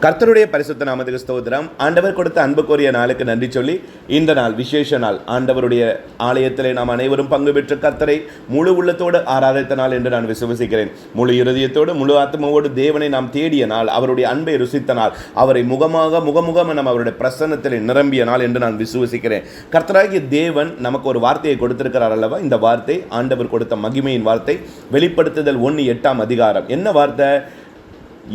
கர்த்தருடைய பரிசுத்த நாமத்துக்கு ஸ்தோத்திரம். ஆண்டவர் கொடுத்த அன்புக்குரிய நாளுக்கு நன்றி சொல்லி இந்த நாள் விசேஷ நாள். ஆண்டவருடைய ஆலயத்திலே நாம் அனைவரும் பங்கு பெற்று கர்த்தரை முழு உள்ளத்தோடு ஆராதித்த நாள் என்று நான் விசுவசிக்கிறேன். முழு இருதயத்தோடு முழு ஆத்மாவோடு தேவனை நாம் தேடிய நாள், அவருடைய அன்பை ருசித்த நாள், அவரை முகமுகம் நம்ம அவருடைய பிரசன்னத்தில் நிரம்பிய நாள் என்று நான் விசுவசிக்கிறேன். கர்த்தராகிய தேவன் நமக்கு ஒரு வார்த்தையை கொடுத்திருக்கிறார் அல்லவா? இந்த வார்த்தை ஆண்டவர் கொடுத்த மகிமையின் வார்த்தை. வெளிப்படுத்துதல் 1:8 என்ன வார்த்தை?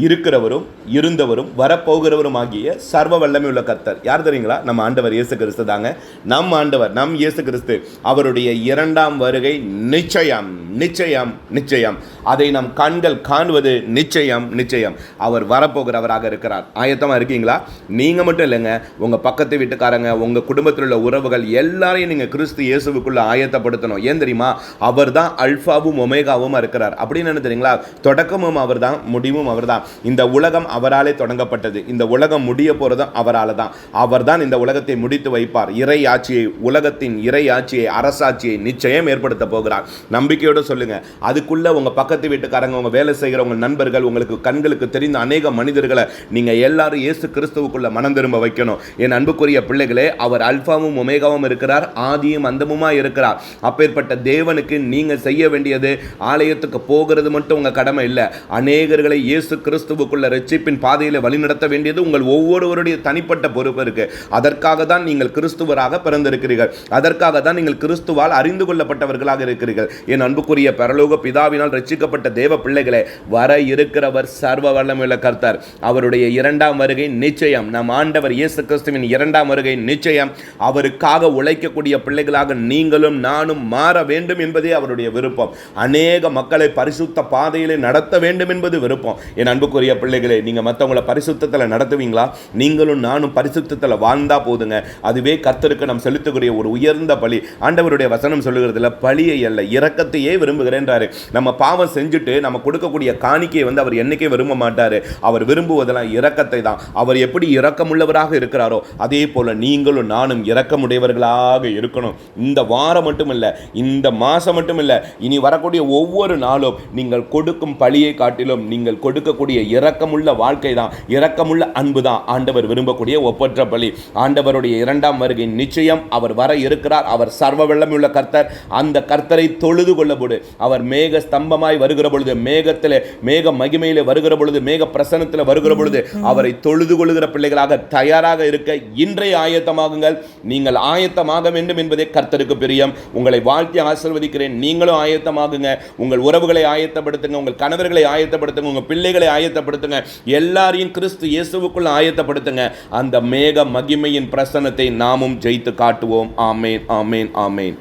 இருக்கிறவரும் இருந்தவரும் வரப்போகிறவரும் ஆகிய சர்வ வல்லமை உள்ள கர்த்தர் யார் தெரியுங்களா? நம்ம ஆண்டவர் இயேசு கிறிஸ்து தாங்க. நம் ஆண்டவர், நம் இயேசு கிறிஸ்து. அவருடைய இரண்டாம் வருகை நிச்சயம் நிச்சயம் நிச்சயம். அதை நம் கண்கள் காண்பது நிச்சயம் நிச்சயம். அவர் வரப்போகிறவராக இருக்கிறார். ஆயத்தமாக இருக்கீங்களா? நீங்கள் மட்டும் இல்லைங்க, உங்கள் பக்கத்து வீட்டுக்காரங்க, உங்கள் குடும்பத்தில் உள்ள உறவுகள் எல்லாரையும் நீங்கள் கிறிஸ்து இயேசுவுக்குள்ள ஆயத்தப்படுத்தணும். ஏன் தெரியுமா? அவர் தான் அல்ஃபாவும் ஒமேகாவும் இருக்கிறார். அப்படின்னு என்ன தெரியுங்களா? தொடக்கமும் அவர் தான், முடிவும் அவர் தான். இந்த உலகம் அவராலே தொடங்கப்பட்டது. இந்த உலகம் முடிய போறதும் அவரால் தான். அவர் தான் இந்த உலகத்தை முடித்து வைப்பார். இறை ஆட்சியை, உலகத்தின் இறை ஆட்சியை, அரசாட்சியை நிச்சயம் ஏற்படுத்த போகிறார். நம்பிக்கையோடு சொல்லுங்க. அதுக்குள்ள உங்க பக்கத்து வீட்டுக்காரங்க, உங்க வேலை செய்கிற உங்க நண்பர்கள், உங்களுக்கு கண்களுக்கு தெரிந்த அநேக மனிதர்களை நீங்க எல்லாரும் இயேசு கிறிஸ்துவுக்குள்ள மனம் திரும்ப வைக்கணும். என் அன்புக்குரிய பிள்ளைகளே, அவர் அல்பாவும் ஒமேகாவும் இருக்கிறார், ஆதியும் அந்தமுமாய் இருக்கிறார். அப்பேற்பட்ட தேவனுக்கு நீங்க செய்ய வேண்டியது ஆலயத்துக்கு போகிறது மட்டும் உங்க கடமை இல்லை. அநேகர்களை இயேசு கிறிஸ்துவுக்குள்ள ரட்சிப்பின் பாதையில வழிநடத்த வேண்டியது உங்கள் ஒவ்வொருவருடைய தனிப்பட்ட பொறுப்பு இருக்கு. அதற்காக தான் நீங்கள் கிறிஸ்துவராக பிறந்திருக்கிறீர்கள். அதற்காக தான் நீங்கள் கிறிஸ்துவால் அறிந்து கொள்ளப்பட்டவர்களாக இருக்கிறீர்கள். என் அன்புக்குரிய பரலோக பிதாவினால் ரட்சிக்கப்பட்ட தேவ பிள்ளைகளே, வர இருக்கிறவர் சர்வ வல்லமையுள்ள கர்த்தர். அவருடைய இரண்டாம் வருகை நிச்சயம். நம் ஆண்டவர் இயேசு கிறிஸ்துவின் இரண்டாம் வருகை நிச்சயம். அவருக்காக உழைக்கக்கூடிய பிள்ளைகளாக நீங்களும் நானும் மாற வேண்டும் என்பதே அவருடைய விருப்பம். அநேக மக்களை பரிசுத்த பாதையிலே நடத்த வேண்டும் என்பது விருப்பம். என் அன்புக்குரிய பிள்ளைகளே, நீங்கள் மற்றவங்களை பரிசுத்தத்தில் நடத்துவீங்களா? நீங்களும் நானும் பரிசுத்தத்தில் வாழ்ந்தா போதுங்க. அதுவே கர்த்தருக்கு நாம் செலுத்தக்கூடிய ஒரு உயர்ந்த பலி. ஆண்டவருடைய வசனம் சொல்லுகிறதுல பலியை அல்ல, இரக்கத்தையே விரும்புகிறேன்றாரு. நம்ம பாவம் செஞ்சுட்டு நம்ம கொடுக்கக்கூடிய காணிக்கையை அவர் என்னைக்கே விரும்ப மாட்டாரு. அவர் விரும்புவதெல்லாம் இரக்கத்தை தான். அவர் எப்படி இரக்கமுள்ளவராக இருக்கிறாரோ அதே போல நீங்களும் நானும் இரக்கமுடையவர்களாக இருக்கணும். இந்த வாரம் மட்டும் இல்லை, இந்த மாசம் மட்டும் இல்லை, இனி வரக்கூடிய ஒவ்வொரு நாளும் நீங்கள் கொடுக்கும் பலியை காட்டிலும் நீங்கள் கொடுக்கக்கூடிய இரக்கமுள்ள வாழ்க்கை தான், இரக்கமுள்ள அன்பு தான் ஆண்டவர் விரும்பக்கூடிய ஒப்பற்ற பலி. ஆண்டவருடைய இரண்டாம் வருகை நிச்சயம். அவர் வர இருக்கிறார். அவர் சர்வ வல்லமையுள்ள கர்த்தர். அந்த கர்த்தரை தொழுது கொள்ளப்படு. அவர் மேக ஸ்தம்பமாய் வருகிற பொழுது, மேகத்தில் மேக மகிமையிலே வருகிற பொழுது, மேக பிரசன்னத்தில் வருகிற பொழுது அவரை தொழுது கொள்ளுகிற பிள்ளைகளாக தயாராக இருக்க இன்றைய ஆயத்தமாகுங்கள். நீங்கள் ஆயத்தமாக வேண்டும் என்பதே கர்த்தருக்கு பிரியம். உங்களை வாழ்த்தி ஆசீர்வதிக்கிறேன். நீங்களும் ஆயத்தமாகுங்க. உங்கள் உறவுகளை ஆயத்தப்படுத்துங்க, உங்கள் கணவர்களை ஆயத்தப்படுத்துங்க, உங்கள் பிள்ளைகளை ஆயத்தப்படுத்துங்க. எல்லாரையும் கிறிஸ்து இயேசுவுக்குள் ஆயத்தப்படுத்துங்க. அந்த மேக மகிமையின் பிரசன்னத்தை நாமும் ஜெயித்து காட்டுவோம். ஆமேன், ஆமேன், ஆமேன்.